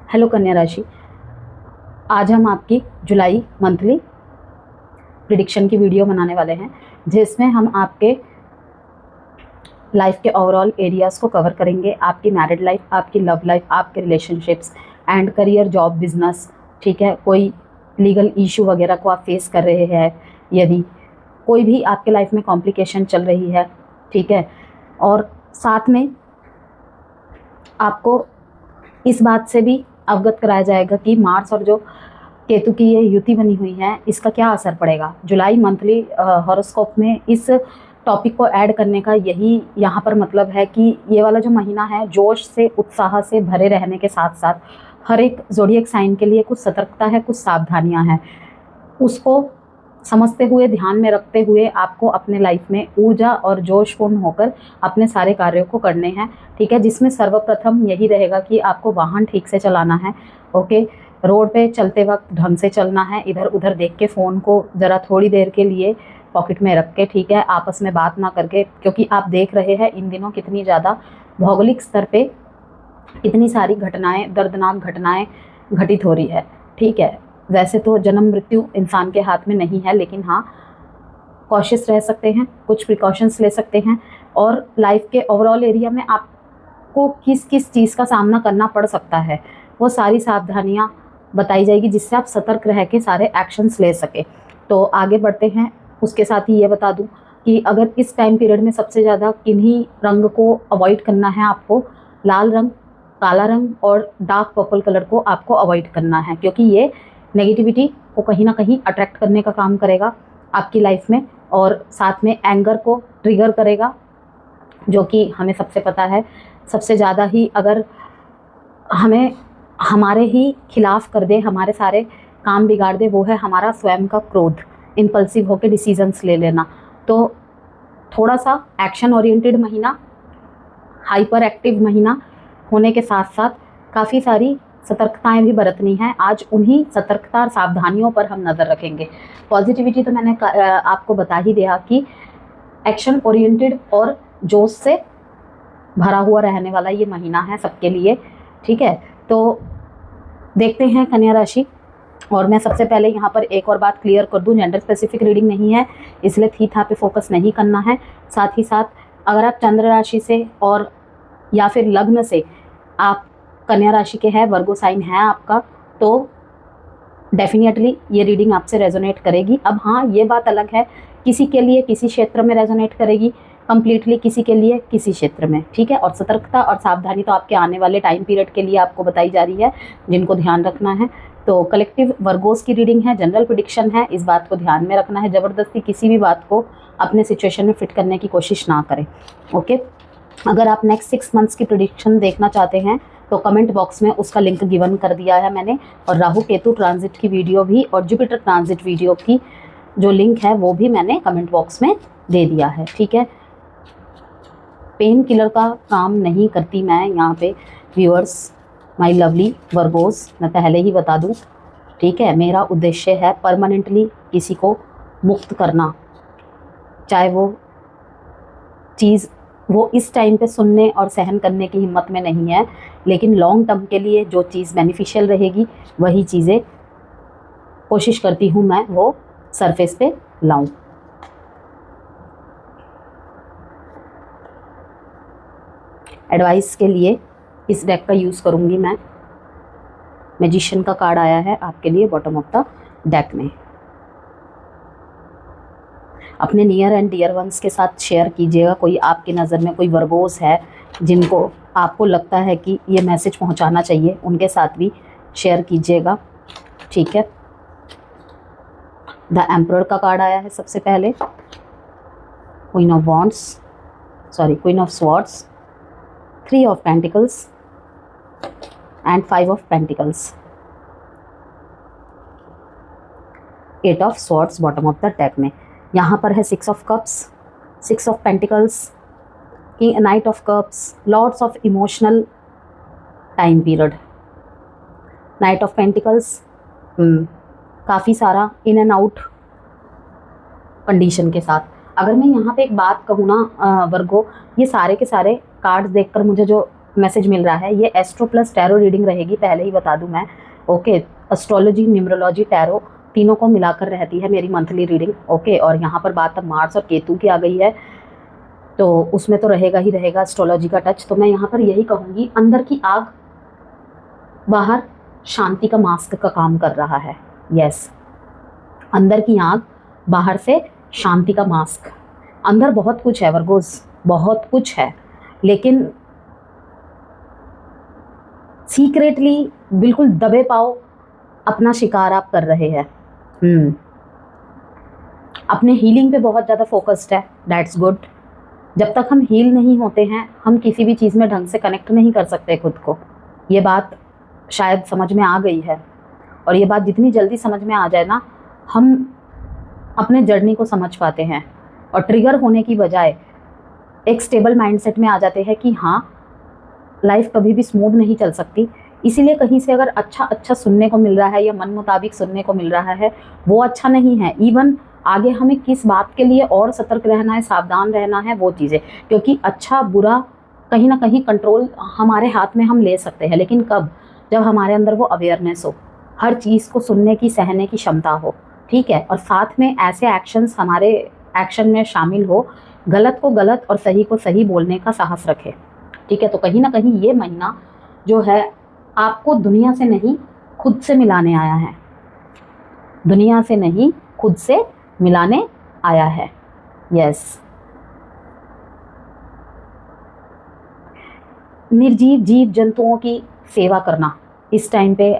Hello कन्या राशि, आज हम आपकी जुलाई मंथली प्रिडिक्शन की वीडियो बनाने वाले हैं, जिसमें हम आपके लाइफ के ओवरऑल एरियाज़ को कवर करेंगे। आपकी मैरिड लाइफ, आपकी लव लाइफ, आपके relationships and career, job, business. ठीक है, कोई लीगल इशू वगैरह को आप फेस कर रहे हैं, यदि कोई भी आपके लाइफ में कॉम्प्लिकेशन चल रही है, ठीक है। और साथ में आपको इस बात से भी अवगत कराया जाएगा कि मार्स और जो केतु की ये युति बनी हुई है, इसका क्या असर पड़ेगा। जुलाई मंथली हॉरोस्कोप में इस टॉपिक को ऐड करने का यही यहाँ पर मतलब है कि ये वाला जो महीना है, जोश से, उत्साह से भरे रहने के साथ साथ हर एक ज़ोडिएक साइन के लिए कुछ सतर्कता है, कुछ सावधानियाँ हैं। उसको समझते हुए, ध्यान में रखते हुए आपको अपने लाइफ में ऊर्जा और जोशपूर्ण होकर अपने सारे कार्यों को करने हैं, ठीक है। जिसमें सर्वप्रथम यही रहेगा कि आपको वाहन ठीक से चलाना है, ओके। रोड पे चलते वक्त ढंग से चलना है, इधर उधर देख के फ़ोन को ज़रा थोड़ी देर के लिए पॉकेट में रख के, ठीक है, आपस में बात ना करके, क्योंकि आप देख रहे हैं इन दिनों कितनी ज़्यादा भौगोलिक स्तर पे इतनी सारी घटनाएं, दर्दनाक घटनाएं घटित हो रही है, ठीक है। वैसे तो जन्म मृत्यु इंसान के हाथ में नहीं है, लेकिन हाँ, कॉशियस रह सकते हैं, कुछ प्रिकॉशंस ले सकते हैं। और लाइफ के ओवरऑल एरिया में आपको किस किस चीज़ का सामना करना पड़ सकता है, वो सारी सावधानियाँ बताई जाएगी, जिससे आप सतर्क रह के सारे एक्शंस ले सके। तो आगे बढ़ते हैं। उसके साथ ही ये बता दूं कि अगर इस टाइम पीरियड में सबसे ज़्यादा किन्हीं रंग को अवॉइड करना है आपको, लाल रंग, काला रंग और डार्क पर्पल कलर को आपको अवॉइड करना है, क्योंकि ये नेगेटिविटी को कहीं ना कहीं अट्रैक्ट करने का काम करेगा आपकी लाइफ में, और साथ में एंगर को ट्रिगर करेगा, जो कि हमें सबसे पता है सबसे ज़्यादा ही अगर हमें हमारे ही खिलाफ कर दे, हमारे सारे काम बिगाड़ दे, वो है हमारा स्वयं का क्रोध, इम्पल्सिव होकर डिसीजंस ले लेना। तो थोड़ा सा एक्शन ओरिएंटेड महीना, हाइपर एक्टिव महीना होने के साथ साथ काफ़ी सारी सतर्कताएं भी बरतनी हैं। आज उन्हीं सतर्कता और सावधानियों पर हम नज़र रखेंगे। पॉजिटिविटी तो मैंने आपको बता ही दिया कि एक्शन ओरिएंटेड और जोश से भरा हुआ रहने वाला ये महीना है सबके लिए, ठीक है। तो देखते हैं कन्या राशि। और मैं सबसे पहले यहाँ पर एक और बात क्लियर कर दूँ, जेंडर स्पेसिफिक रीडिंग नहीं है, इसलिए थी था पे फोकस नहीं करना है। साथ ही साथ अगर आप चंद्र राशि से और या फिर लग्न से आप कन्या राशि के हैं, वर्गो साइन है आपका, तो डेफिनेटली ये रीडिंग आपसे रेजोनेट करेगी। अब हाँ, ये बात अलग है, किसी के लिए किसी क्षेत्र में रेजोनेट करेगी कंप्लीटली, किसी के लिए किसी क्षेत्र में, ठीक है। और सतर्कता और सावधानी तो आपके आने वाले टाइम पीरियड के लिए आपको बताई जा रही है, जिनको ध्यान रखना है। तो कलेक्टिव वर्गोस की रीडिंग है, जनरल प्रेडिक्शन है, इस बात को ध्यान में रखना है। ज़बरदस्ती किसी भी बात को अपने सिचुएशन में फिट करने की कोशिश ना करें, ओके। अगर आप नेक्स्ट 6 मंथ्स की प्रेडिक्शन देखना चाहते हैं तो कमेंट बॉक्स में उसका लिंक गिवन कर दिया है मैंने, और राहु केतु ट्रांजिट की वीडियो भी और जुपिटर ट्रांजिट वीडियो की जो लिंक है वो भी मैंने कमेंट बॉक्स में दे दिया है, ठीक है। पेन किलर का काम नहीं करती मैं यहाँ पे व्यूअर्स, माय लवली वर्गोस, मैं पहले ही बता दूँ, ठीक है। मेरा उद्देश्य है परमानेंटली किसी को मुक्त करना, चाहे वो चीज़ वो इस टाइम पे सुनने और सहन करने की हिम्मत में नहीं है, लेकिन लॉन्ग टर्म के लिए जो चीज़ बेनिफिशियल रहेगी वही चीज़ें कोशिश करती हूँ मैं वो सरफेस पे लाऊं। एडवाइस के लिए इस डेक का यूज़ करूँगी मैं। मैजिशियन का कार्ड आया है आपके लिए बॉटम ऑफ द डेक में। अपने नियर एंड डियर वंस के साथ शेयर कीजिएगा। कोई आपकी नज़र में कोई वर्गोस है जिनको आपको लगता है कि ये मैसेज पहुंचाना चाहिए, उनके साथ भी शेयर कीजिएगा, ठीक है। द एम्परर का कार्ड आया है सबसे पहले, queen of wands, queen of swords, 3 of pentacles and 5 of pentacles, 8 of swords bottom of the deck में। यहाँ पर है 6 of cups, 6 of pentacles, knight of cups, lords of emotional time period, knight of pentacles, काफ़ी सारा in and out condition के साथ। अगर मैं यहाँ पे एक बात कहूँ ना वर्गो, ये सारे के सारे कार्ड्स देखकर मुझे जो मैसेज मिल रहा है, ये एस्ट्रो प्लस टैरो रीडिंग रहेगी, पहले ही बता दूं मैं। ओके, एस्ट्रोलॉजी, न्यूमरोलॉजी, टैरो तीनों को मिलाकर रहती है मेरी मंथली रीडिंग। ओके, और यहाँ पर बात अब मार्स और केतु की आ गई है, तो उसमें तो रहेगा ही रहेगा एस्ट्रोलॉजी का टच। तो मैं यहाँ पर यही कहूँगी, अंदर की आग बाहर शांति का मास्क का काम कर रहा है। यस, अंदर की आग बाहर से शांति का मास्क। अंदर बहुत कुछ है वर्गोस, बहुत कुछ है, लेकिन सीक्रेटली बिल्कुल दबे पाओ अपना शिकार आप कर रहे हैं। अपने हीलिंग पे बहुत ज़्यादा फोकस्ड है, दैट्स गुड। जब तक हम हील नहीं होते हैं, हम किसी भी चीज़ में ढंग से कनेक्ट नहीं कर सकते खुद को। ये बात शायद समझ में आ गई है, और ये बात जितनी जल्दी समझ में आ जाए ना, हम अपने जर्नी को समझ पाते हैं और ट्रिगर होने की बजाय एक स्टेबल माइंडसेट में आ जाते हैं कि हाँ, लाइफ कभी भी स्मूथ नहीं चल सकती। इसीलिए कहीं से अगर अच्छा सुनने को मिल रहा है या मन मुताबिक सुनने को मिल रहा है, वो अच्छा नहीं है। इवन आगे हमें किस बात के लिए और सतर्क रहना है, सावधान रहना है, वो चीज़ें, क्योंकि अच्छा बुरा कहीं ना कहीं कंट्रोल हमारे हाथ में हम ले सकते हैं, लेकिन कब? जब हमारे अंदर वो अवेयरनेस हो, हर चीज़ को सुनने की, सहने की क्षमता हो, ठीक है, और साथ में ऐसे एक्शंस हमारे एक्शन में शामिल हो, गलत को गलत और सही को सही बोलने का साहस रखे, ठीक है। तो कहीं ना कहीं ये महीना जो है आपको दुनिया से नहीं खुद से मिलाने आया है, दुनिया से नहीं खुद से मिलाने आया है। यस, निर्जीव जीव जंतुओं की सेवा करना इस टाइम पे,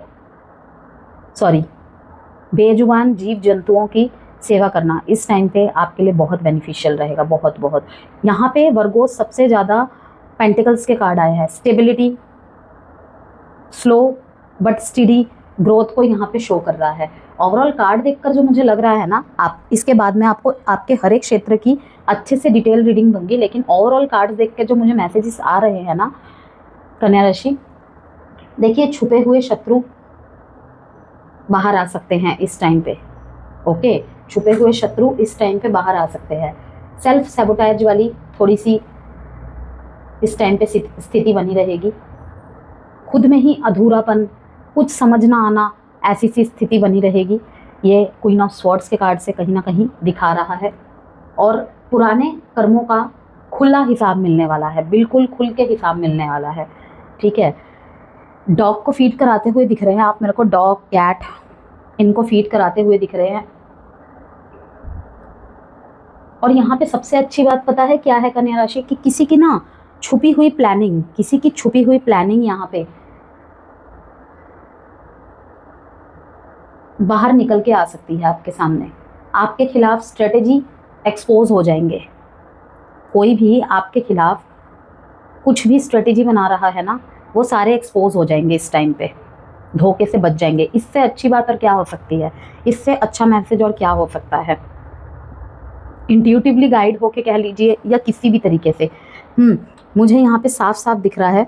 बेजुबान जीव जंतुओं की सेवा करना इस टाइम पे आपके लिए बहुत बेनिफिशियल रहेगा, बहुत बहुत। यहाँ पे वर्गो सबसे ज़्यादा पेंटिकल्स के कार्ड आए हैं, stability, slow but study growth को यहाँ पे शो कर रहा है। ओवरऑल कार्ड देखकर जो मुझे लग रहा है ना, आप इसके बाद में आपको आपके हर एक क्षेत्र की अच्छे से डिटेल रीडिंग दूंगी, लेकिन ओवरऑल कार्ड देख के जो मुझे मैसेजेस आ रहे हैं ना कन्या राशि, देखिए छुपे हुए शत्रु बाहर आ सकते हैं इस टाइम पे। ओके, छुपे हुए शत्रु इस टाइम पे बाहर आ सकते हैं। सेल्फ सैबोटेज वाली थोड़ी सी इस टाइम पे स्थिति बनी रहेगी, खुद में ही अधूरापन, कुछ समझ ना आना, ऐसी सी स्थिति बनी रहेगी। ये क्वीन ऑफ स्वॉर्ड्स के कार्ड से कहीं ना कहीं दिखा रहा है, और पुराने कर्मों का खुला हिसाब मिलने वाला है, बिल्कुल खुल के हिसाब मिलने वाला है, ठीक है। डॉग को फीड कराते हुए दिख रहे हैं आप मेरे को, डॉग, कैट, इनको फीड कराते हुए दिख रहे हैं। और यहाँ पे सबसे अच्छी बात पता है क्या है कन्या राशि, कि किसी की ना छुपी हुई प्लानिंग, किसी की छुपी हुई प्लानिंग यहाँ पे बाहर निकल के आ सकती है आपके सामने। आपके खिलाफ स्ट्रेटेजी एक्सपोज हो जाएंगे। कोई भी आपके खिलाफ कुछ भी स्ट्रेटेजी बना रहा है ना, वो सारे एक्सपोज हो जाएंगे इस टाइम पे, धोखे से बच जाएंगे। इससे अच्छी बात और क्या हो सकती है, इससे अच्छा मैसेज और क्या हो सकता है। इंट्यूटिवली गाइड होके कह लीजिए या किसी भी तरीके से, मुझे यहाँ पे साफ साफ दिख रहा है,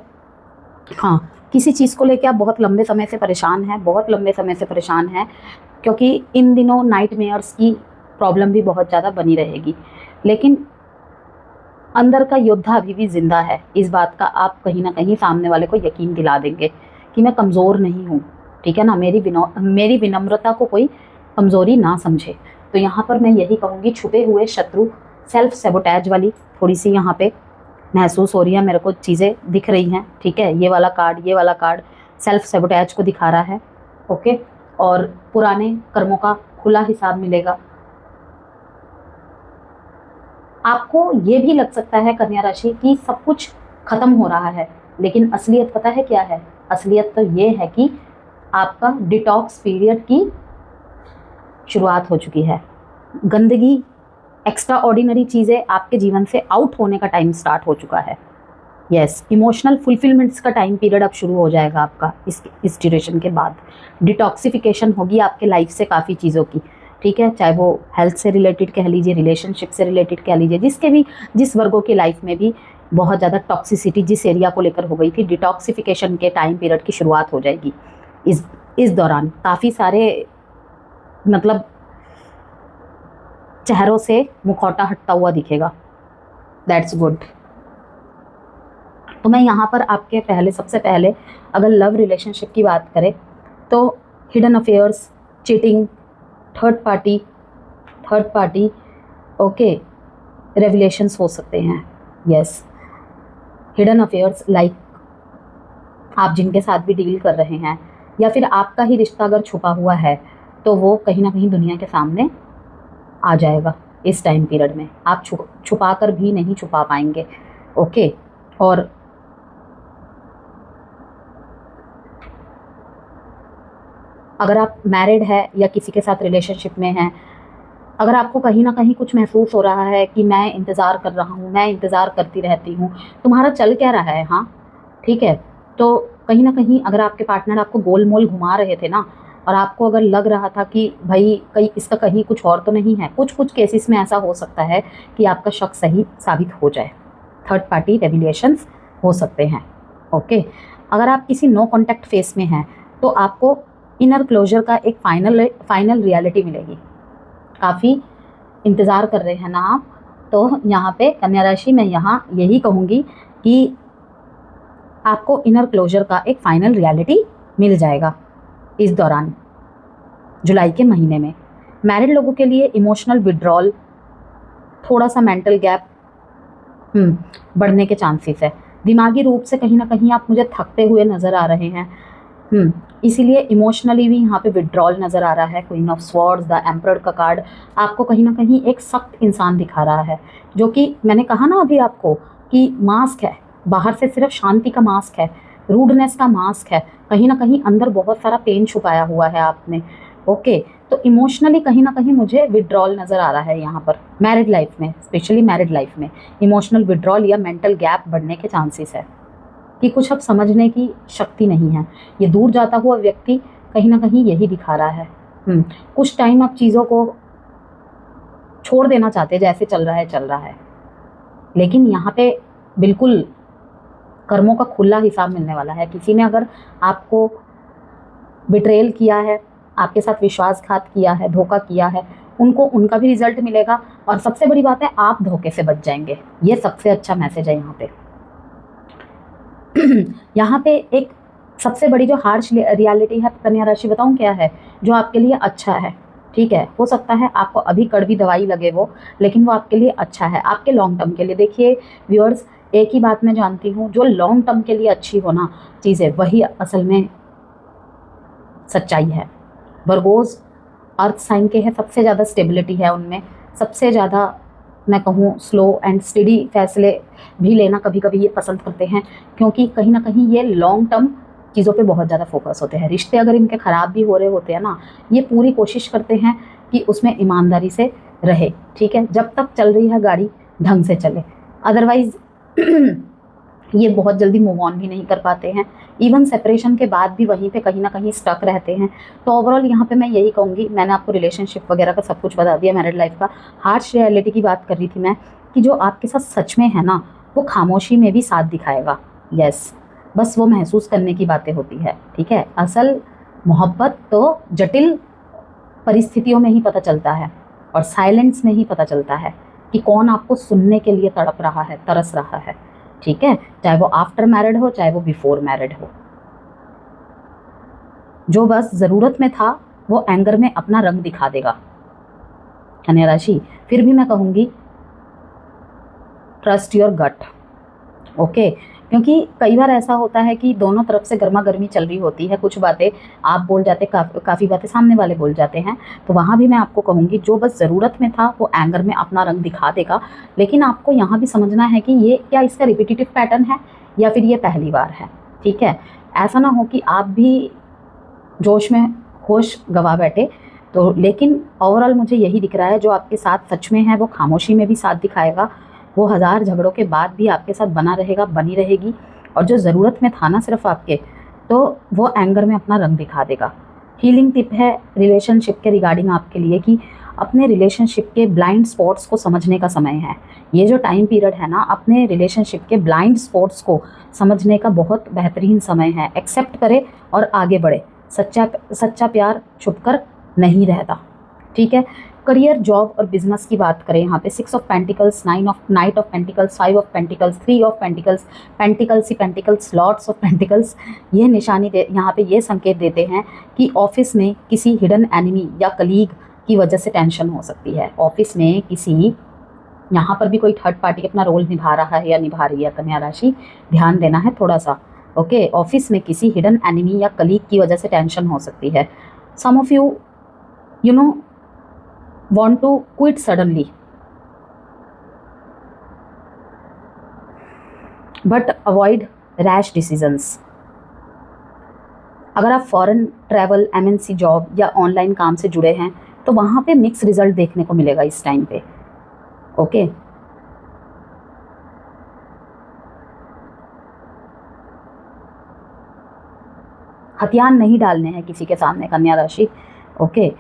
हाँ, किसी चीज़ को लेके आप बहुत लंबे समय से परेशान हैं, बहुत लंबे समय से परेशान हैं, क्योंकि इन दिनों नाइटमेयर्स की प्रॉब्लम भी बहुत ज़्यादा बनी रहेगी, लेकिन अंदर का योद्धा अभी भी जिंदा है। इस बात का आप कहीं ना कहीं सामने वाले को यकीन दिला देंगे कि मैं कमज़ोर नहीं हूँ, ठीक है ना, मेरी विनम्रता को कोई कमज़ोरी ना समझे। तो यहाँ पर मैं यही कहूँगी, छुपे हुए शत्रु, सेल्फ सैबोटेज वाली थोड़ी सी यहाँ पे महसूस हो रही है मेरे को, चीज़ें दिख रही हैं, ठीक है। ये वाला कार्ड सेल्फ सैबोटेज को दिखा रहा है, ओके। और पुराने कर्मों का खुला हिसाब मिलेगा। आपको ये भी लग सकता है कन्या राशि कि सब कुछ खत्म हो रहा है, लेकिन असलियत पता है क्या है? असलियत तो ये है कि आपका डिटॉक्स पीरियड की शुरुआत हो चुकी है। गंदगी, एक्स्ट्रा ऑर्डिनरी चीज़ें आपके जीवन से आउट होने का टाइम स्टार्ट हो चुका है। यस, इमोशनल फुलफिलमेंट्स का टाइम पीरियड अब शुरू हो जाएगा आपका इस ड्यूरेशन के बाद। डिटॉक्सिफिकेशन होगी आपके लाइफ से काफ़ी चीज़ों की, ठीक है, चाहे वो हेल्थ से रिलेटेड कह लीजिए, रिलेशनशिप से रिलेटेड कह लीजिए, जिस वर्गों की लाइफ में भी बहुत ज़्यादा टॉक्सिसिटी जिस एरिया को लेकर हो गई थी, डिटॉक्सिफिकेशन के टाइम पीरियड की शुरुआत हो जाएगी। इस दौरान काफ़ी सारे मतलब चेहरों से मुखौटा हटता हुआ दिखेगा, दैट्स गुड। तो मैं यहाँ पर आपके पहले, सबसे पहले अगर लव रिलेशनशिप की बात करें तो hidden affairs, cheating, third party, okay, revelations हो सकते हैं। यस, हिडन अफेयर्स लाइक आप जिनके साथ भी डील कर रहे हैं या फिर आपका ही रिश्ता अगर छुपा हुआ है तो वो कहीं ना कहीं दुनिया के सामने आ जाएगा इस टाइम पीरियड में। आप छुपा कर भी नहीं छुपा पाएंगे, ओके। और अगर आप मैरिड है या किसी के साथ रिलेशनशिप में हैं, अगर आपको कहीं ना कहीं कुछ महसूस हो रहा है कि मैं इंतज़ार कर रहा हूँ, मैं इंतज़ार करती रहती हूँ, तुम्हारा चल क्या रहा है, हाँ ठीक है, तो कहीं ना कहीं अगर आपके पार्टनर आपको गोल मोल घुमा रहे थे ना, और आपको अगर लग रहा था कि भाई इसका कहीं कुछ और तो नहीं है, कुछ केसेस में ऐसा हो सकता है कि आपका शक सही साबित हो जाए। थर्ड पार्टी रेवलेशंस हो सकते हैं, ओके। अगर आप किसी नो कॉन्टैक्ट फेस में हैं तो आपको इनर क्लोजर का एक फाइनल रियलिटी मिलेगी। काफ़ी इंतज़ार कर रहे हैं ना आप, तो यहाँ पे कन्या राशि में यहाँ यही कहूँगी कि आपको इनर क्लोजर का एक फाइनल रियलिटी मिल जाएगा इस दौरान, जुलाई के महीने में। मैरिड लोगों के लिए इमोशनल विड्रॉल, थोड़ा सा मेंटल गैप बढ़ने के चांसेस है। दिमागी रूप से कहीं ना कहीं आप मुझे थकते हुए नज़र आ रहे हैं, इसीलिए इमोशनली भी यहाँ पे विड्रॉल नज़र आ रहा है। Queen of swords, the emperor का कार्ड आपको कहीं ना कहीं एक सख्त इंसान दिखा रहा है, जो कि मैंने कहा ना अभी आपको कि मास्क है, बाहर से सिर्फ शांति का मास्क है, रूडनेस का मास्क है, कहीं ना कहीं अंदर बहुत सारा पेन छुपाया हुआ है आपने, ओके। तो इमोशनली कहीं ना कहीं मुझे विड्रॉल नज़र आ रहा है यहाँ पर मैरिड लाइफ में, स्पेशली मैरिड लाइफ में इमोशनल विड्रॉल या मेंटल गैप बढ़ने के चांसेस है कि कुछ अब समझने की शक्ति नहीं है। ये दूर जाता हुआ व्यक्ति कहीं ना कहीं यही दिखा रहा है। कुछ टाइम आप चीज़ों को छोड़ देना चाहते, जैसे चल रहा है, लेकिन यहाँ पे बिल्कुल कर्मों का खुला हिसाब मिलने वाला है। किसी ने अगर आपको बिट्रेल किया है, आपके साथ विश्वासघात किया है, धोखा किया है, उनको उनका भी रिजल्ट मिलेगा, और सबसे बड़ी बात है आप धोखे से बच जाएंगे। ये सबसे अच्छा मैसेज है यहाँ पे। यहाँ पे एक सबसे बड़ी जो हार्श रियलिटी है कन्या राशि, बताऊँ क्या है, जो आपके लिए अच्छा है, ठीक है। हो सकता है आपको अभी कड़वी दवाई लगे वो, लेकिन वो आपके लिए अच्छा है, आपके लॉन्ग टर्म के लिए। देखिए व्यूअर्स, एक ही बात मैं जानती हूँ, जो लॉन्ग टर्म के लिए अच्छी हो ना चीज़ें, वही असल में सच्चाई है। वर्गोज अर्थ साइन के हैं, सबसे ज़्यादा स्टेबिलिटी है उनमें, सबसे ज़्यादा मैं कहूँ स्लो एंड स्टडी फैसले भी लेना कभी कभी ये पसंद करते हैं, क्योंकि कहीं ना कहीं ये लॉन्ग टर्म चीज़ों पे बहुत ज़्यादा फोकस होते हैं। रिश्ते अगर इनके ख़राब भी हो रहे होते हैं ना, ये पूरी कोशिश करते हैं कि उसमें ईमानदारी से रहे, ठीक है, जब तक चल रही है गाड़ी ढंग से चले, अदरवाइज़ ये बहुत जल्दी मूव ऑन भी नहीं कर पाते हैं। इवन सेपरेशन के बाद भी वहीं पे कहीं ना कहीं स्टक रहते हैं। तो ओवरऑल यहाँ पे मैं यही कहूँगी, मैंने आपको रिलेशनशिप वगैरह का सब कुछ बता दिया, मैरिड लाइफ का। हार्श रियलिटी की बात कर रही थी मैं, कि जो आपके साथ सच में है ना, वो खामोशी में भी साथ दिखाएगा। यस, बस वो महसूस करने की बातें होती है, ठीक है। असल मोहब्बत तो जटिल परिस्थितियों में ही पता चलता है, और साइलेंस में ही पता चलता है कि कौन आपको सुनने के लिए तड़प रहा है, तरस रहा है, ठीक है। चाहे वो आफ्टर मैरिड हो, चाहे वो बिफोर मैरिड हो। जो बस ज़रूरत में था वो एंगर में अपना रंग दिखा देगा कन्या राशि। फिर भी मैं कहूँगी ट्रस्ट योर गट, ओके, क्योंकि कई बार ऐसा होता है कि दोनों तरफ से गर्मा गर्मी चल रही होती है, कुछ बातें आप बोल जाते, काफ़ी बातें सामने वाले बोल जाते हैं, तो वहाँ भी मैं आपको कहूँगी जो बस ज़रूरत में था वो एंगर में अपना रंग दिखा देगा। लेकिन आपको यहाँ भी समझना है कि ये क्या इसका रिपीटेटिव पैटर्न है या फिर ये पहली बार है, ठीक है। ऐसा ना हो कि आप भी जोश में होश गवा बैठे। तो लेकिन ओवरऑल मुझे यही दिख रहा है, जो आपके साथ सच में है वो खामोशी में भी साथ दिखाएगा, वो हज़ार झगड़ों के बाद भी आपके साथ बना रहेगा, बनी रहेगी, और जो ज़रूरत में था ना सिर्फ आपके, तो वो एंगर में अपना रंग दिखा देगा। हीलिंग टिप है रिलेशनशिप के रिगार्डिंग आपके लिए कि अपने रिलेशनशिप के ब्लाइंड स्पॉट्स को समझने का समय है। ये जो टाइम पीरियड है ना, अपने रिलेशनशिप के ब्लाइंड स्पॉट्स को समझने का बहुत बेहतरीन समय है। एक्सेप्ट करे और आगे बढ़े। सच्चा प्यार छुपकर नहीं रहता, ठीक है। करियर, जॉब और बिजनेस की बात करें, यहाँ पे 6 of pentacles, knight of pentacles, 5 of pentacles, 3 of pentacles, pentacles he pentacles, lots of pentacles, ये निशानी दे यहाँ पे ये संकेत देते हैं कि ऑफिस में किसी हिडन एनिमी या कलीग की वजह से टेंशन हो सकती है। ऑफिस में किसी, यहाँ पर भी कोई थर्ड पार्टी अपना रोल निभा रहा है या निभा रही है, कन्या राशि ध्यान देना है थोड़ा सा। ओके, ऑफिस में किसी हिडन एनिमी या कलीग की वजह से टेंशन हो सकती है। Some of you know want to quit suddenly, but avoid rash decisions। अगर आप फॉरेन ट्रैवल, एमएनसी जॉब या ऑनलाइन काम से जुड़े हैं तो वहाँ पे मिक्स रिजल्ट देखने को मिलेगा इस टाइम पे। ओके, हथियार नहीं डालने हैं किसी के सामने, कन्या राशि। ओके,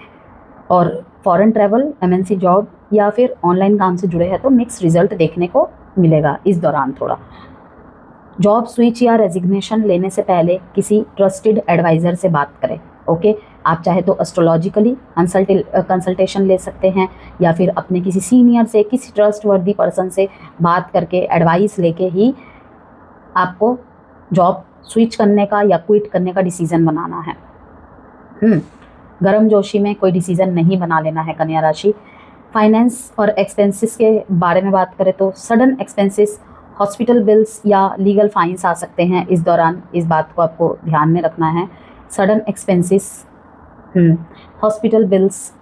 और फॉरेन ट्रैवल, एमएनसी जॉब या फिर ऑनलाइन काम से जुड़े हैं तो मिक्स रिजल्ट देखने को मिलेगा इस दौरान। थोड़ा जॉब स्विच या रेजिग्नेशन लेने से पहले किसी ट्रस्टेड एडवाइज़र से बात करें। ओके, आप चाहे तो एस्ट्रोलॉजिकली कंसल्टेशन ले सकते हैं या फिर अपने किसी सीनियर से, किसी ट्रस्टवर्दी पर्सन से बात करके एडवाइस लेके ही आपको जॉब स्विच करने का या क्विट करने का डिसीज़न बनाना है। गर्मजोशी में कोई डिसीज़न नहीं बना लेना है, कन्या राशि। फाइनेंस और एक्सपेंसेस के बारे में बात करें तो सडन एक्सपेंसेस, हॉस्पिटल बिल्स या लीगल फाइन्स आ सकते हैं इस दौरान, इस बात को आपको ध्यान में रखना है। Sudden expenses, hospital bills,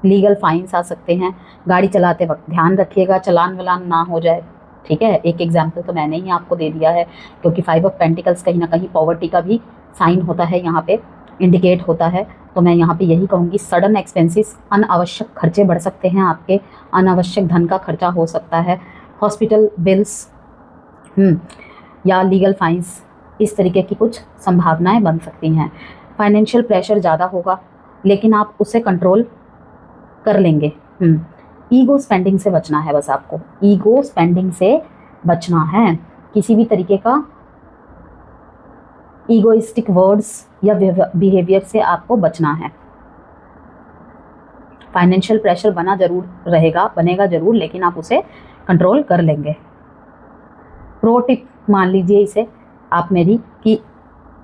legal fines आ सकते हैं। गाड़ी चलाते वक्त ध्यान रखिएगा चालान वालान ना हो जाए, ठीक है। एक एग्जाम्पल तो मैंने ही आपको दे दिया है, क्योंकि 5 ऑफ पेंटिकल्स कहीं ना कहीं पॉवर्टी का भी साइन होता है, यहाँ पे इंडिकेट होता है। तो मैं यहाँ पे यही कहूँगी, सडन एक्सपेंसेस, अनावश्यक खर्चे बढ़ सकते हैं आपके, अनावश्यक धन का खर्चा हो सकता है। हॉस्पिटल बिल्स या लीगल फाइन्स, इस तरीके की कुछ संभावनाएं बन सकती हैं। फाइनेंशियल प्रेशर ज़्यादा होगा लेकिन आप उसे कंट्रोल कर लेंगे। ईगो स्पेंडिंग से बचना है, बस आपको ईगो स्पेंडिंग से बचना है। किसी भी तरीके का ईगोइस्टिक वर्ड्स या बिहेवियर से आपको बचना है। फाइनेंशियल प्रेशर बनेगा जरूर, लेकिन आप उसे कंट्रोल कर लेंगे। प्रो टिप मान लीजिए इसे आप मेरी, कि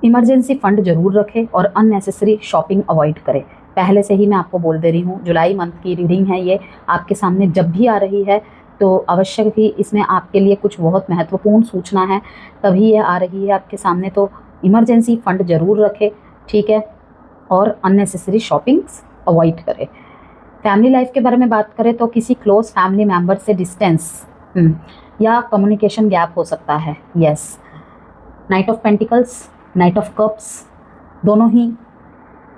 इमरजेंसी फंड जरूर रखें और अननेसेसरी शॉपिंग अवॉइड करें। पहले से ही मैं आपको बोल दे रही हूँ, जुलाई मंथ की रीडिंग है ये, आपके सामने जब भी आ रही है तो अवश्य ही इसमें आपके लिए कुछ बहुत महत्वपूर्ण सूचना है, तभी ये आ रही है आपके सामने। तो इमरजेंसी फंड ज़रूर रखें, ठीक है, और अननेसेसरी शॉपिंग्स अवॉइड करें। फैमिली लाइफ के बारे में बात करें तो किसी क्लोज फैमिली मेम्बर से डिस्टेंस या कम्युनिकेशन गैप हो सकता है। Yes, night of pentacles, knight of cups, दोनों ही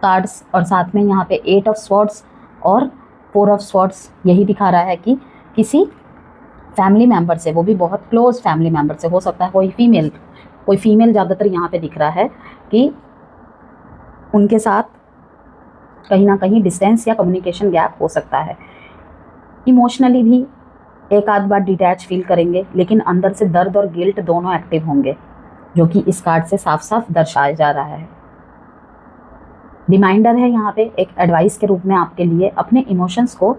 कार्ड्स, और साथ में यहाँ पे 8 ऑफ स्वॉर्ड्स और 4 ऑफ स्वॉर्ड्स, यही दिखा रहा है कि किसी फैमिली मेम्बर से, वो भी बहुत क्लोज फैमिली मेम्बर से हो सकता है, कोई फीमेल ज़्यादातर यहाँ पे दिख रहा है कि उनके साथ कहीं ना कहीं डिस्टेंस या कम्युनिकेशन गैप हो सकता है। इमोशनली भी एक आध बार डिटैच फील करेंगे, लेकिन अंदर से दर्द और गिल्ट दोनों एक्टिव होंगे, जो कि इस कार्ड से साफ साफ दर्शाया जा रहा है। रिमाइंडर है यहाँ पे एक एडवाइस के रूप में आपके लिए, अपने इमोशंस को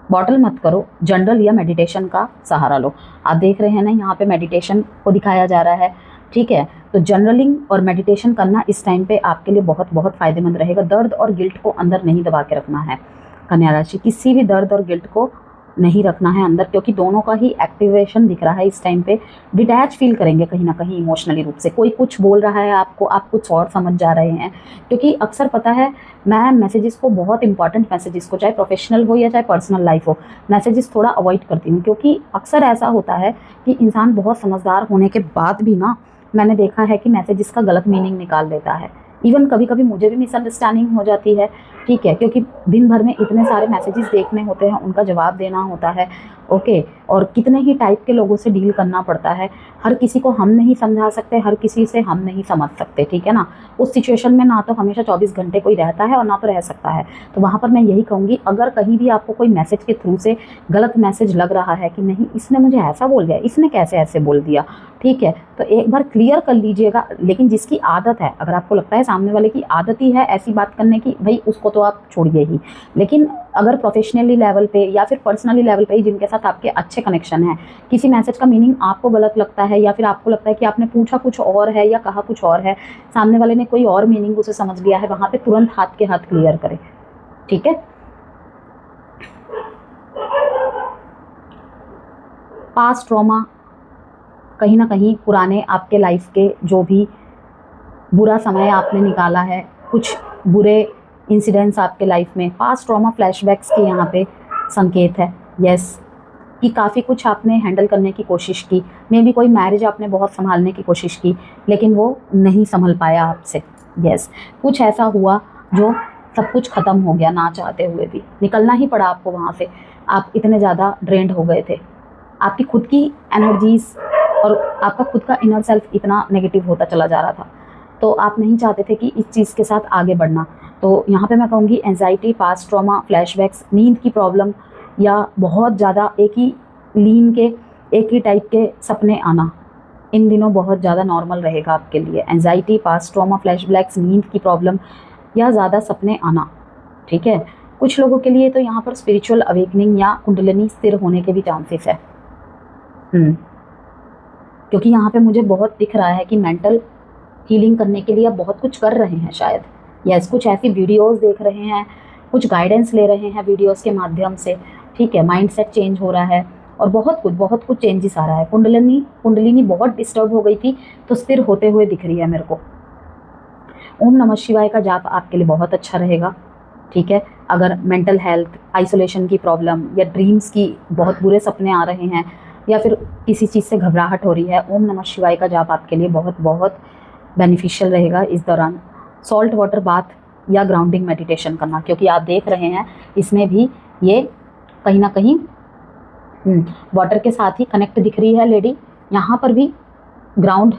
बॉटल मत करो, जनरल या मेडिटेशन का सहारा लो। आप देख रहे हैं ना, यहाँ पे मेडिटेशन को दिखाया जा रहा है, ठीक है। तो जर्नलिंग और मेडिटेशन करना इस टाइम पे आपके लिए बहुत बहुत फ़ायदेमंद रहेगा। दर्द और गिल्ट को अंदर नहीं दबा के रखना है कन्या राशि, किसी भी दर्द और गिल्ट को नहीं रखना है अंदर, क्योंकि दोनों का ही एक्टिवेशन दिख रहा है इस टाइम पे। डिटैच फील करेंगे कहीं ना कहीं इमोशनली रूप से, कोई कुछ बोल रहा है आपको, आप कुछ और समझ जा रहे हैं। क्योंकि अक्सर पता है, मैं मैसेजेस को, बहुत इंपॉर्टेंट मैसेजेस को, चाहे प्रोफेशनल हो या चाहे पर्सनल लाइफ हो, मैसेजेस थोड़ा अवॉइड करती हूँ, क्योंकि अक्सर ऐसा होता है कि इंसान बहुत समझदार होने के बाद भी ना, मैंने देखा है कि मैसेजेस का गलत मीनिंग निकाल देता है। इवन कभी कभी मुझे भी मिसअंडरस्टैंडिंग हो जाती है, ठीक है, क्योंकि दिन भर में इतने सारे मैसेजेस देखने होते हैं, उनका जवाब देना होता है, ओके, और कितने ही टाइप के लोगों से डील करना पड़ता है। हर किसी को हम नहीं समझा सकते, हर किसी से हम नहीं समझ सकते, ठीक है ना। उस सिचुएशन में ना तो हमेशा 24 घंटे कोई रहता है और ना तो रह सकता है। तो वहाँ पर मैं यही कहूँगी, अगर कहीं भी आपको कोई मैसेज के थ्रू से गलत मैसेज लग रहा है कि नहीं, इसने मुझे ऐसा बोल दिया, इसने कैसे ऐसे बोल दिया, ठीक है, तो एक बार क्लियर कर लीजिएगा। लेकिन जिसकी आदत है, अगर आपको लगता है सामने वाले की आदत ही है ऐसी बात करने की, भाई उसको तो आप छोड़िए ही। लेकिन अगर प्रोफेशनली लेवल पे या फिर पर्सनली लेवल पे ही जिनके साथ आपके अच्छे कनेक्शन हैं, किसी मैसेज का मीनिंग आपको गलत लगता है या फिर आपको लगता है कि आपने पूछा कुछ और है या कहा कुछ और है, सामने वाले ने कोई और मीनिंग उसे समझ लिया है, वहाँ पे तुरंत हाथ के हाथ क्लियर करें, ठीक है। पास्ट ट्रॉमा, कहीं ना कहीं पुराने आपके लाइफ के जो भी बुरा समय आपने निकाला है, कुछ बुरे इंसिडेंट्स आपके लाइफ में, पास्ट ट्रॉमा फ्लैशबैक्स के यहाँ पे संकेत है। यस, कि काफ़ी कुछ आपने हैंडल करने की कोशिश की, मे भी कोई मैरिज आपने बहुत संभालने की कोशिश की लेकिन वो नहीं संभल पाया आपसे। यस, कुछ ऐसा हुआ जो सब कुछ ख़त्म हो गया, ना चाहते हुए भी निकलना ही पड़ा आपको वहाँ से। आप इतने ज़्यादा ड्रेन्ड हो गए थे, आपकी खुद की एनर्जीज़ और आपका खुद का इनर सेल्फ इतना नेगेटिव होता चला जा रहा था, तो आप नहीं चाहते थे कि इस चीज़ के साथ आगे बढ़ना। तो यहाँ पे मैं कहूँगी एंजाइटी, पास्ट ट्रॉमा, फ्लैशबैक्स, नींद की प्रॉब्लम या बहुत ज़्यादा एक ही लीन के एक ही टाइप के सपने आना, इन दिनों बहुत ज़्यादा नॉर्मल रहेगा आपके लिए। एंजाइटी, पास्ट ट्रॉमा, फ्लैशबैक्स, नींद की प्रॉब्लम या ज़्यादा सपने आना, ठीक है। कुछ लोगों के लिए तो यहाँ पर स्पिरिचुअल अवेकनिंग या कुंडलिनी स्थिर होने के भी चांसेस है, क्योंकि यहाँ पे मुझे बहुत दिख रहा है कि मेंटल हीलिंग करने के लिए आप बहुत कुछ कर रहे हैं शायद। यस, कुछ ऐसी वीडियोस देख रहे हैं, कुछ गाइडेंस ले रहे हैं वीडियोस के माध्यम से, ठीक है। माइंडसेट चेंज हो रहा है और बहुत कुछ चेंजेस आ रहा है। कुंडलिनी बहुत डिस्टर्ब हो गई थी तो स्थिर होते हुए दिख रही है मेरे को। ओम नमः शिवाय का जाप आपके लिए बहुत अच्छा रहेगा, ठीक है। अगर मेंटल हेल्थ, आइसोलेशन की प्रॉब्लम या ड्रीम्स की बहुत बुरे सपने आ रहे हैं या फिर किसी चीज़ से घबराहट हो रही है, ओम नमः शिवाय का जाप आपके लिए बहुत बेनिफिशियल रहेगा इस दौरान। सॉल्ट वाटर बाथ या ग्राउंडिंग मेडिटेशन करना, क्योंकि आप देख रहे हैं इसमें भी ये कहीं ना कहीं वाटर के साथ ही कनेक्ट दिख रही है लेडी, यहाँ पर भी ग्राउंड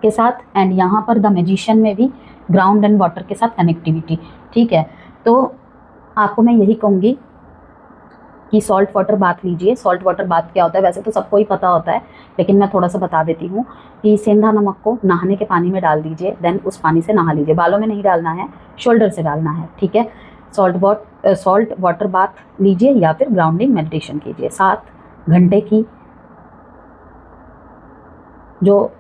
के साथ एंड यहाँ पर द मैजिशियन में भी ग्राउंड एंड वाटर के साथ कनेक्टिविटी, ठीक है। तो आपको मैं यही कहूँगी कि सॉल्ट वाटर बाथ लीजिए। सॉल्ट वाटर बाथ क्या होता है वैसे तो सबको ही पता होता है, लेकिन मैं थोड़ा सा बता देती हूँ कि सेंधा नमक को नहाने के पानी में डाल दीजिए, देन उस पानी से नहा लीजिए। बालों में नहीं डालना है, शोल्डर से डालना है, ठीक है। सॉल्ट वाटर बाथ लीजिए या फिर ग्राउंडिंग मेडिटेशन कीजिए। 7 घंटे की जो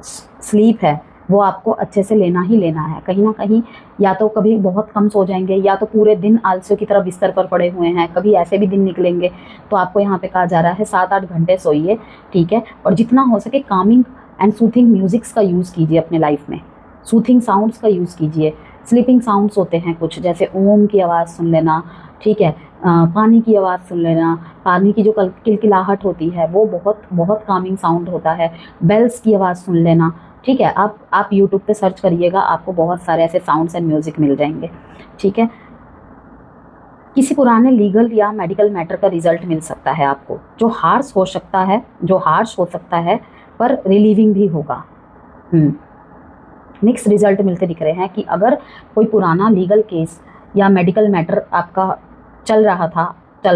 स्लीप है वो आपको अच्छे से लेना ही लेना है। कहीं ना कहीं या तो कभी बहुत कम सो जाएंगे या तो पूरे दिन आलसियों की तरह बिस्तर पर पड़े हुए हैं, कभी ऐसे भी दिन निकलेंगे। तो आपको यहाँ पे कहा जा रहा है 7-8 घंटे सोइए, ठीक है। और जितना हो सके कामिंग एंड सूथिंग म्यूजिक्स का यूज़ कीजिए अपने लाइफ में, सूथिंग साउंड्स का यूज़ कीजिए। स्लीपिंग साउंड्स होते हैं कुछ, जैसे ओम की आवाज़ सुन लेना, ठीक है। पानी की आवाज़ सुन लेना, पानी की जो किलकिलाहट होती है वो बहुत कामिंग साउंड होता है। बेल्स की आवाज़ सुन लेना, ठीक है। आप यूट्यूब पे सर्च करिएगा, आपको बहुत सारे ऐसे साउंड्स एंड म्यूज़िक मिल जाएंगे, ठीक है। किसी पुराने लीगल या मेडिकल मैटर का रिजल्ट मिल सकता है आपको, जो हार्श हो सकता है पर रिलीविंग भी होगा। मिक्स रिजल्ट मिलते दिख रहे हैं कि अगर कोई पुराना लीगल केस या मेडिकल मैटर आपका चल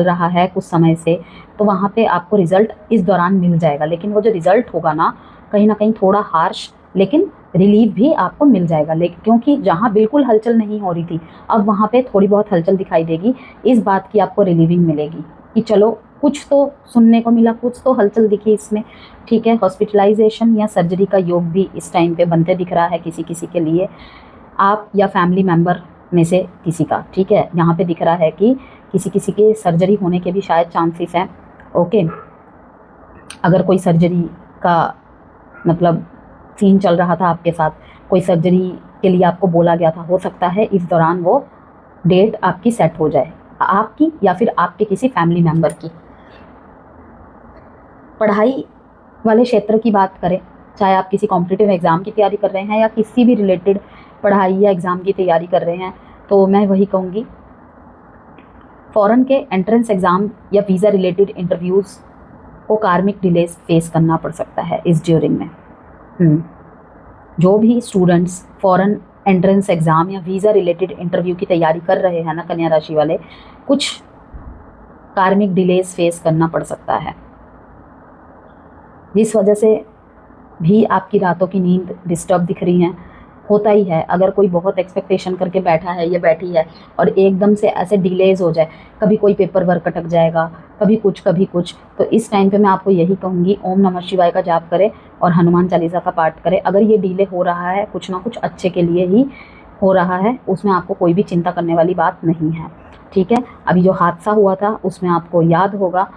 रहा है कुछ समय से, तो वहाँ पे आपको रिज़ल्ट इस दौरान मिल जाएगा। लेकिन वो जो रिज़ल्ट होगा ना कहीं थोड़ा हार्श, लेकिन रिलीफ भी आपको मिल जाएगा। लेकिन क्योंकि जहाँ बिल्कुल हलचल नहीं हो रही थी, अब वहाँ पे थोड़ी बहुत हलचल दिखाई देगी, इस बात की आपको रिलीविंग मिलेगी कि चलो कुछ तो सुनने को मिला, कुछ तो हलचल दिखी इसमें, ठीक है। हॉस्पिटलाइजेशन या सर्जरी का योग भी इस टाइम पे बनते दिख रहा है किसी किसी के लिए, आप या फैमिली मेम्बर में से किसी का, ठीक है। यहाँ पे दिख रहा है कि किसी किसी के सर्जरी होने के भी शायद चांसेस हैं, ओके। अगर कोई सर्जरी का मतलब सीन चल रहा था आपके साथ, कोई सर्जरी के लिए आपको बोला गया था, हो सकता है इस दौरान वो डेट आपकी सेट हो जाए, आपकी या फिर आपके किसी फैमिली मेम्बर की। पढ़ाई वाले क्षेत्र की बात करें, चाहे आप किसी कॉम्पिटिटिव एग्ज़ाम की तैयारी कर रहे हैं या किसी भी रिलेटेड पढ़ाई या एग्ज़ाम की तैयारी कर रहे हैं, तो मैं वही कहूँगी फ़ॉरेन के एंट्रेंस एग्ज़ाम या वीज़ा रिलेटेड इंटरव्यूज़ को कार्मिक डिलेस फेस करना पड़ सकता है इस ड्यूरिंग में। जो भी स्टूडेंट्स फ़ॉरेन एंट्रेंस एग्ज़ाम या वीज़ा रिलेटेड इंटरव्यू की तैयारी कर रहे हैं ना कन्या राशि वाले, कुछ कार्मिक डिलेस फेस करना पड़ सकता है, जिस वजह से भी आपकी रातों की नींद डिस्टर्ब दिख रही हैं। होता ही है। अगर कोई बहुत एक्सपेक्टेशन करके बैठा है या बैठी है और एकदम से ऐसे डिलेज हो जाए, कभी कोई पेपर वर्क अटक जाएगा, कभी कुछ, तो इस टाइम पे मैं आपको यही कहूँगी, ओम नमः शिवाय का जाप करें और हनुमान चालीसा का पाठ करें। अगर ये डिले हो रहा है, कुछ ना कुछ अच्छे के लिए ही हो रहा है, उसमें आपको कोई भी चिंता करने वाली बात नहीं है, ठीक है। अभी जो हादसा हुआ था उसमें आपको याद होगा,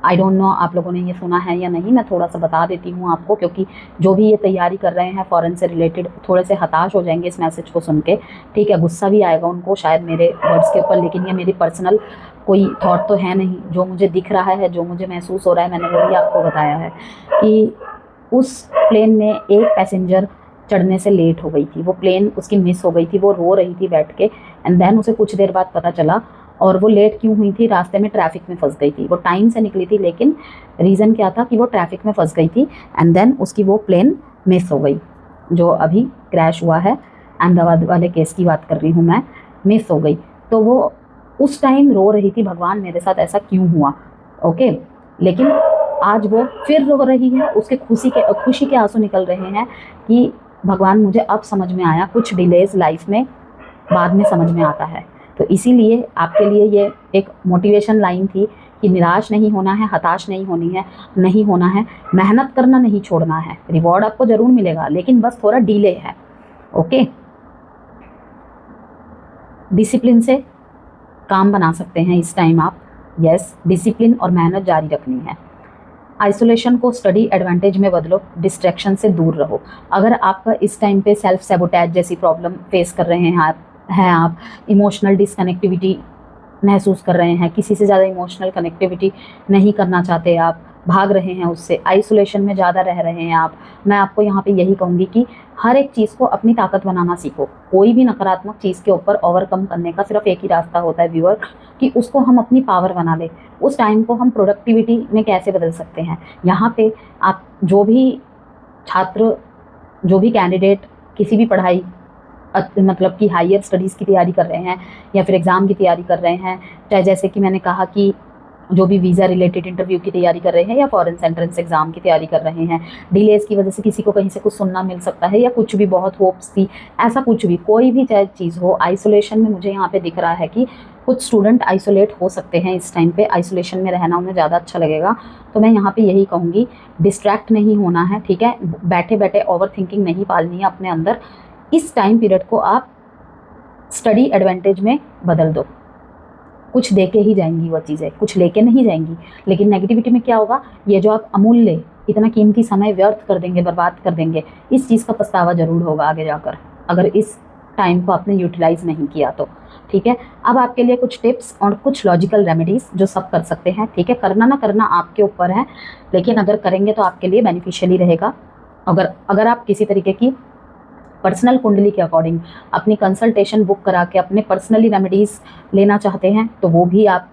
आई डोंट नो आप लोगों ने ये सुना है या नहीं, मैं थोड़ा सा बता देती हूँ आपको, क्योंकि जो भी ये तैयारी कर रहे हैं फॉरेन से रिलेटेड थोड़े से हताश हो जाएंगे इस मैसेज को सुन के, ठीक है। गुस्सा भी आएगा उनको शायद मेरे वर्ड्स के ऊपर, लेकिन ये मेरी पर्सनल कोई थॉट तो है नहीं, जो मुझे दिख रहा है, जो मुझे महसूस हो रहा है, मैंने वही आपको बताया है कि उस प्लेन में एक पैसेंजर चढ़ने से लेट हो गई थी, वो प्लेन उसकी मिस हो गई थी, वो रो रही थी बैठ के, एंड देन उसे कुछ देर बाद पता चला। और वो लेट क्यों हुई थी? रास्ते में ट्रैफिक में फंस गई थी। वो टाइम से निकली थी, लेकिन रीज़न क्या था कि वो ट्रैफिक में फंस गई थी, एंड देन उसकी वो प्लेन मिस हो गई, जो अभी क्रैश हुआ है, अहमदाबाद वाले केस की बात कर रही हूँ मैं, मिस हो गई। तो वो उस टाइम रो रही थी, भगवान मेरे साथ ऐसा क्यों हुआ, ओके। लेकिन आज वो फिर रो रही है, उसके खुशी के आंसू निकल रहे हैं कि भगवान मुझे अब समझ में आया, कुछ डिलेज लाइफ में बाद में समझ में आता है। तो इसीलिए आपके लिए ये एक मोटिवेशन लाइन थी कि निराश नहीं होना है, हताश नहीं होना है, मेहनत करना नहीं छोड़ना है, रिवॉर्ड आपको ज़रूर मिलेगा, लेकिन बस थोड़ा डिले है, ओके। डिसिप्लिन से काम बना सकते हैं इस टाइम आप, यस, डिसिप्लिन और मेहनत जारी रखनी है। आइसोलेशन को स्टडी एडवांटेज में बदलो, डिस्ट्रैक्शन से दूर रहो। अगर आपका इस टाइम पे सेल्फ सैबोटैज जैसी प्रॉब्लम फेस कर रहे हैं आप इमोशनल डिसकनेक्टिविटी महसूस कर रहे हैं, किसी से ज़्यादा इमोशनल कनेक्टिविटी नहीं करना चाहते, आप भाग रहे हैं उससे, आइसोलेशन में ज़्यादा रह रहे हैं आप, मैं आपको यहाँ पे यही कहूँगी कि हर एक चीज़ को अपनी ताकत बनाना सीखो। कोई भी नकारात्मक चीज़ के ऊपर ओवरकम करने का सिर्फ एक ही रास्ता होता है व्यूअर, कि उसको हम अपनी पावर बना लें। उस टाइम को हम प्रोडक्टिविटी में कैसे बदल सकते हैं। यहाँ पे आप जो भी छात्र, जो भी कैंडिडेट किसी भी पढ़ाई मतलब कि हायर स्टडीज़ की तैयारी कर रहे हैं या फिर एग्ज़ाम की तैयारी कर रहे हैं, चाहे जैसे कि मैंने कहा कि जो भी वीज़ा रिलेटेड इंटरव्यू की तैयारी कर रहे हैं या फॉरेन एंट्रेंस एग्ज़ाम की तैयारी कर रहे हैं, डिलेज़ की वजह से किसी को कहीं से कुछ सुनना मिल सकता है या कुछ भी बहुत होप्स थी, ऐसा कुछ भी, कोई भी चाहे चीज़ हो, आइसोलेशन में मुझे यहाँ पे दिख रहा है कि कुछ स्टूडेंट आइसोलेट हो सकते हैं इस टाइम पे, आइसोलेशन में रहना उन्हें ज़्यादा अच्छा लगेगा। तो मैं यहाँ पे यही कहूँगी, डिस्ट्रैक्ट नहीं होना है, ठीक है, बैठे बैठे ओवर थिंकिंग नहीं पालनी है अपने अंदर। इस टाइम पीरियड को आप स्टडी एडवांटेज में बदल दो। कुछ देके ही जाएंगी वो चीज़ें, कुछ लेके नहीं जाएंगी। लेकिन नेगेटिविटी में क्या होगा, ये जो आप अमूल्य इतना कीमती समय व्यर्थ कर देंगे, बर्बाद कर देंगे, इस चीज़ का पछतावा ज़रूर होगा आगे जाकर, अगर इस टाइम को आपने यूटिलाइज़ नहीं किया तो, ठीक है। अब आपके लिए कुछ टिप्स और कुछ लॉजिकल रेमेडीज़ जो सब कर सकते हैं, ठीक है। करना ना करना आपके ऊपर है, लेकिन अगर करेंगे तो आपके लिए बेनिफिशियली रहेगा। अगर आप किसी तरीके की पर्सनल कुंडली के अकॉर्डिंग अपनी कंसल्टेशन बुक करा के अपने पर्सनली रेमेडीज़ लेना चाहते हैं तो वो भी आप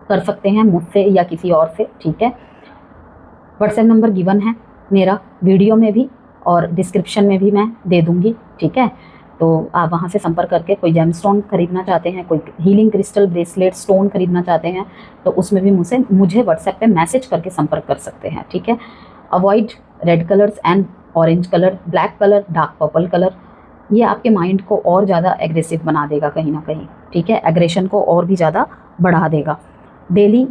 कर सकते हैं मुझसे या किसी और से, ठीक है। व्हाट्सएप नंबर गिवन है मेरा वीडियो में भी और डिस्क्रिप्शन में भी मैं दे दूँगी, ठीक है। तो आप वहाँ से संपर्क करके कोई जेमस्टोन खरीदना चाहते हैं, कोई हीलिंग क्रिस्टल ब्रेसलेट स्टोन खरीदना चाहते हैं तो उसमें भी मुझे व्हाट्सएप पे मैसेज करके संपर्क कर सकते हैं, ठीक है। Avoid red colours and orange colour, black colour, dark purple colour, ये आपके माइंड को और ज़्यादा एग्रेसिव बना देगा कहीं ना कहीं, ठीक है, एग्रेशन को और भी ज़्यादा बढ़ा देगा। डेली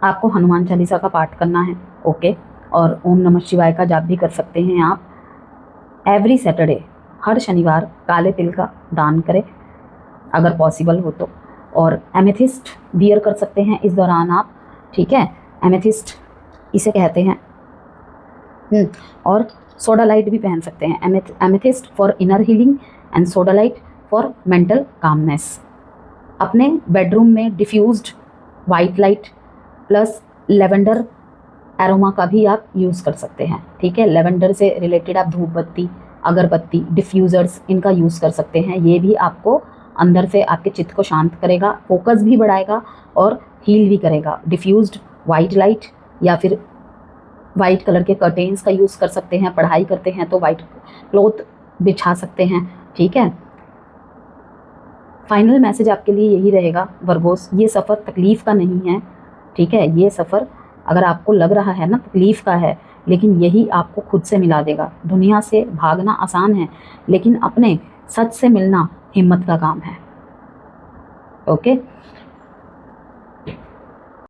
आपको हनुमान चालीसा का पाठ करना है, ओके, और ओम नमः शिवाय का जाप भी कर सकते हैं आप। एवरी सैटरडे, हर शनिवार काले तिल का दान करें अगर पॉसिबल हो तो, और एमेथिस्ट वियर कर सकते हैं इस दौरान आप, ठीक है, एमेथिस्ट इसे कहते हैं, और सोडा लाइट भी पहन सकते हैं। Amethyst for inner healing and soda light for mental calmness. अपने बेडरूम में diffused white light plus lavender aroma का भी आप यूज़ कर सकते हैं, ठीक है। लेवेंडर से रिलेटेड आप धूप बत्ती, अगरबत्ती, डिफ्यूज़र्स इनका यूज़ कर सकते हैं। ये भी आपको अंदर से आपके चित्त को शांत करेगा, फोकस भी बढ़ाएगा और हील भी करेगा। डिफ्यूज्ड वाइट लाइट या फिर वाइट कलर के कर्टेन्स का यूज़ कर सकते हैं। पढ़ाई करते हैं तो वाइट क्लॉथ बिछा सकते हैं, ठीक है। फाइनल मैसेज आपके लिए यही रहेगा वर्गोस, ये सफ़र तकलीफ़ का नहीं है, ठीक है। ये सफ़र अगर आपको लग रहा है ना तकलीफ़ का है लेकिन यही आपको खुद से मिला देगा। दुनिया से भागना आसान है, लेकिन अपने सच से मिलना हिम्मत का काम है। ओके,